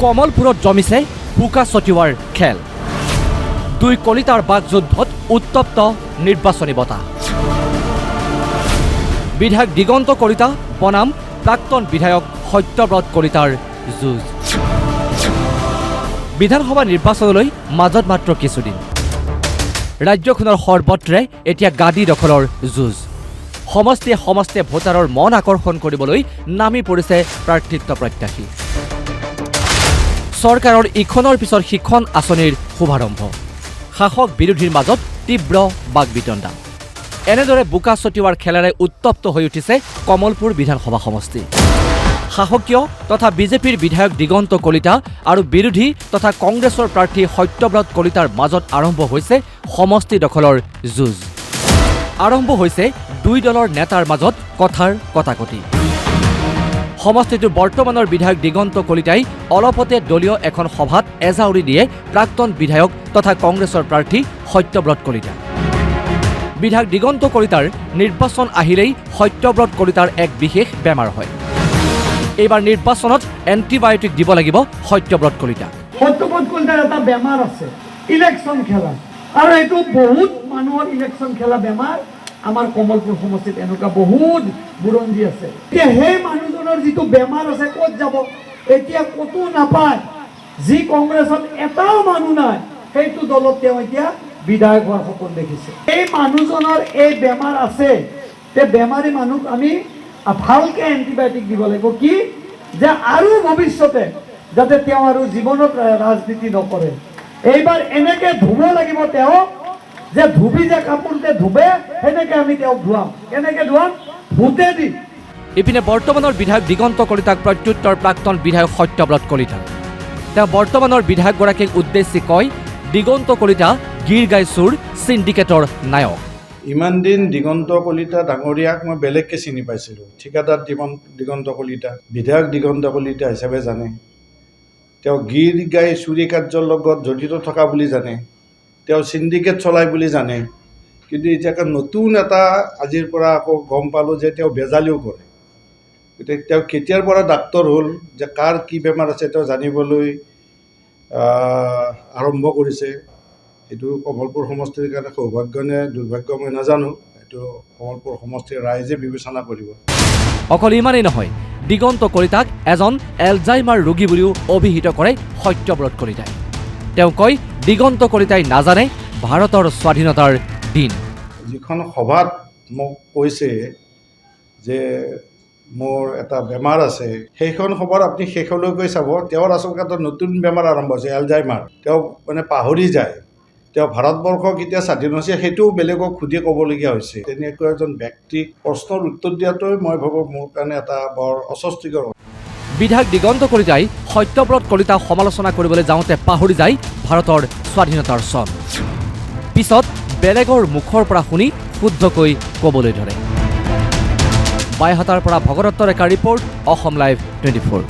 কমলপুৰত জমিছে বোকা ছটিওৱাৰ খেল। দুই কলিতাৰ বাকযুদ্ধত উত্তপ্ত নিৰ্বাচনী বঁটা। বিধায়ক দিগন্ত কলিতা বনাম প্ৰাক্তন বিধায়ক সত্যব্ৰত কলিতাৰ যুঁজ। বিধানসভা নিৰ্বাচনলৈ মাজত মাত্ৰ কিছুদিন। ৰাজ্যখনৰ সৰ্বত্ৰে এতিয়া গাদী দখলৰ যুঁজ। সমষ্টিয়ে সমষ্টিয়ে ভোটাৰৰ মন আকৰ্ষণ কৰিবলৈ নামি পৰিছে প্ৰাৰ্থিত্ব প্ৰত্যাশী। চৰকাৰৰ ইখনৰ পিছত সিখন আঁচনিৰ শুভাৰম্ভ। শাসক বিৰোধীৰ মাজত তীব্ৰ বাকবিতণ্ডা। এনেদৰে বোকা ছটিওৱাৰ খেলেৰে উত্তপ্ত হৈ উঠিছে কমলপুৰ বিধানসভা সমষ্টি। শাসকীয় তথা বিজেপিৰ বিধায়ক দিগন্ত কলিতা আৰু বিৰোধী তথা কংগ্ৰেছৰ প্ৰাৰ্থী সত্যব্ৰত কলিতাৰ মাজত আৰম্ভ হৈছে সমষ্টি দখলৰ যুঁজ। আৰম্ভ হৈছে দুই দলৰ নেতাৰ মাজত কথাৰ কটাকটি। সমষ্টিটোৰ বৰ্তমানৰ বিধায়ক দিগন্ত কলিতাই অলপতে দলীয় এখন সভাত এজাউৰি দিয়ে প্ৰাক্তন বিধায়ক তথা কংগ্ৰেছৰ প্ৰাৰ্থী সত্যব্ৰত কলিতা। বিধায়ক দিগন্ত কলিতাৰ নিৰ্বাচন আহিলেই সত্যব্ৰত কলিতাৰ এক বিশেষ বেমাৰ হয়। এইবাৰ নিৰ্বাচনত এণ্টিবায়টিক দিব লাগিব সত্যব্ৰত কলিতা। সত্যব্ৰত কলিতাৰ এটা বেমাৰ আছে, ইলেকশ্যন খেলা, আৰু এইটো বহুত মানুহৰ ইলেকশ্যন খেলা বেমাৰ। আমাৰ কমলপুৰ সমষ্টিত এনেকুৱা বহুত বুৰঞ্জী আছে। এতিয়া সেই মানুহজনৰ যিটো বেমাৰ আছে ক'ত যাব? এতিয়া ক'তো নাপায়। যি কংগ্ৰেছত এটাও মানুহ নাই, সেইটো দলত তেওঁ এতিয়া বিধায়ক হোৱাৰ সপোন দেখিছে। এই মানুহজনৰ এই বেমাৰ আছে, তে বেমাৰী মানুহক আমি ভালকে এণ্টিবায়টিক দিব লাগিব। কি যে আৰু ভৱিষ্যতে যাতে তেওঁ আৰু জীৱনত ৰাজনীতি নকৰে। এইবাৰ এনেকে ধুব লাগিব তেওঁক, যে ধুবি যে কাপোৰতে ধুবে সেনেকে আমি তেওঁক ধুৱাম। কেনেকে ধুৱাম? ভূতে দি। ইপিনে বৰ্তমানৰ বিধায়ক দিগন্ত কলিতাক প্ৰত্যুত্তৰ প্ৰাক্তন বিধায়ক সত্যব্ৰত কলিতা। তেওঁ বৰ্তমানৰ বিধায়কগৰাকীক উদ্দেশ্যি কয়, দিগন্ত কলিতা গীৰ গাই চুৰ চিণ্ডিকেটৰ নায়ক। ইমান দিন দিগন্ত কলিতা ডাঙৰীয়াক মই বেলেগকৈ চিনি পাইছিলোঁ। ঠিকাদাৰ দিগন্ত কলিতা, বিধায়ক দিগন্ত কলিতা হিচাপে জানে। তেওঁ গীৰ গাই চুৰি কাৰ্যৰ লগত জড়িত থকা বুলি জানে। তেওঁ চিণ্ডিকেট চলায় বুলি জানে। কিন্তু এতিয়া নতুন এটা আজিৰ পৰা আকৌ গম পালোঁ যে তেওঁ বেজালিও কৰে। গতিকে তেওঁ কেতিয়াৰ পৰা ডাক্তৰ হ'ল, যে কাৰ কি বেমাৰ আছে তেওঁ জানিবলৈ আৰম্ভ কৰিছে। এইটো কমলপুৰ সমষ্টিৰ কাৰণে সৌভাগ্য নে দুৰ্ভাগ্য মই নাজানো। এইটো কমলপুৰ সমষ্টিৰ ৰাইজে বিবেচনা কৰিব। অকল ইমানেই নহয়, দিগন্ত কলিতাক এজন এলজাইমাৰ ৰোগী বুলিও অভিহিত কৰে সত্যব্ৰত কলিতাই। তেওঁ কয়, দিগন্ত কলিতাই নাজানে ভাৰতৰ স্বাধীনতাৰ দিন। যিখন সভাত মোক কৈছে যে মোৰ এটা বেমাৰ আছে, সেইখন খবৰ আপুনি শেষলৈকে চাব। তেওঁৰ আচলতে এটা নতুন বেমাৰ আৰম্ভ হৈছে, এলজাইমাৰ। তেওঁ মানে পাহৰি যায়। তেওঁ ভাৰতবৰ্ষ কেতিয়া স্বাধীন হৈছে সেইটোও বেলেগক সুধি ক'বলগীয়া হৈছে। তেনেকুৱা এজন ব্যক্তিক প্ৰশ্নৰ উত্তৰ দিয়াটোৱে মই ভাবোঁ মোৰ কাৰণে এটা বৰ অস্বস্তিকৰ। বিধায়ক দিগন্ত কলিতাই সত্যব্ৰত কলিতাক সমালোচনা কৰিবলৈ যাওঁতে পাহৰি যায় ভাৰতৰ স্বাধীনতাৰ চন। পিছত বেলেগৰ মুখৰ পৰা শুনি শুদ্ধকৈ ক'বলৈ ধৰে। বাইহাটাৰ পৰা ভগদত্ত ৰেখা ৰিপৰ্ট, অসম লাইভ 24।